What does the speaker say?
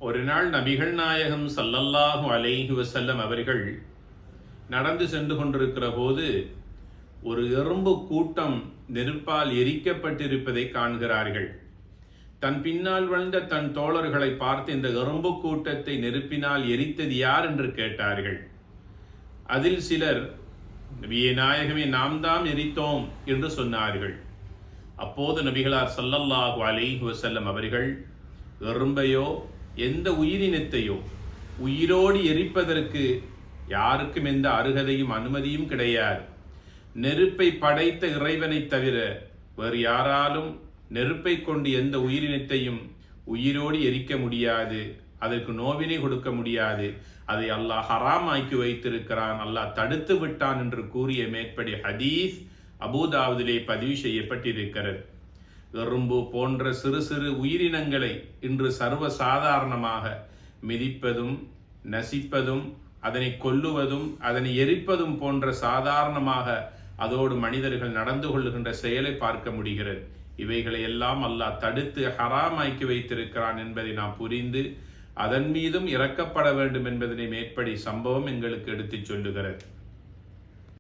ஒரு நாள் நபிகள் நாயகம் ஸல்லல்லாஹு அலைஹி வஸல்லம் அவர்கள் நடந்து சென்று கொண்டிருக்கிற போது ஒரு எறும்பு கூட்டம் நெருப்பால் எரிக்கப்பட்டிருப்பதை காண்கிறார்கள். தன் பின்னால் வந்த தன் தோழர்களை பார்த்து இந்த எறும்பு கூட்டத்தை நெருப்பினால் எரித்தது யார் என்று கேட்டார்கள். அதில் சிலர், நபியே நாயகமே, நாம் தான் எரித்தோம் என்று சொன்னார்கள். அப்போது நபிகளார் ஸல்லல்லாஹு அலைஹி வஸல்லம் அவர்கள் எறும்பையோ எந்த உயிரினத்தையோ உயிரோடு எரிப்பதற்கு யாருக்கும் எந்த அருகதையும் அனுமதியும் கிடையாது. நெருப்பை படைத்த இறைவனை தவிர வேறு யாராலும் நெருப்பை கொண்டு எந்த உயிரினத்தையும் உயிரோடு எரிக்க முடியாது, அதற்கு நோவினை கொடுக்க முடியாது. அதை அல்லாஹ் ஹராமாக்கி வைத்திருக்கிறான், அல்லாஹ் தடுத்து விட்டான் என்று கூறிய மேற்படி ஹதீஸ் அபூதாவுதிலே பதிவு செய்யப்பட்டிருக்கிறது. எறும்பு போன்ற சிறு சிறு உயிரினங்களை இன்று சர்வ சாதாரணமாக மிதிப்பதும் நசிப்பதும் அதனை கொல்லுவதும் அதனை எரிப்பதும் போன்ற சாதாரணமாக அதோடு மனிதர்கள் நடந்து கொள்ளுகின்ற செயலை பார்க்க முடிகிறது. இவைகளை எல்லாம் அல்லாஹ் தடுத்து ஹராமாக்கி வைத்திருக்கிறான் என்பதை நாம் புரிந்து அதன் மீதும் இறக்கப்பட வேண்டும் என்பதனை மேற்படி சம்பவம் எங்களுக்கு எடுத்துச் சொல்லுகிறது.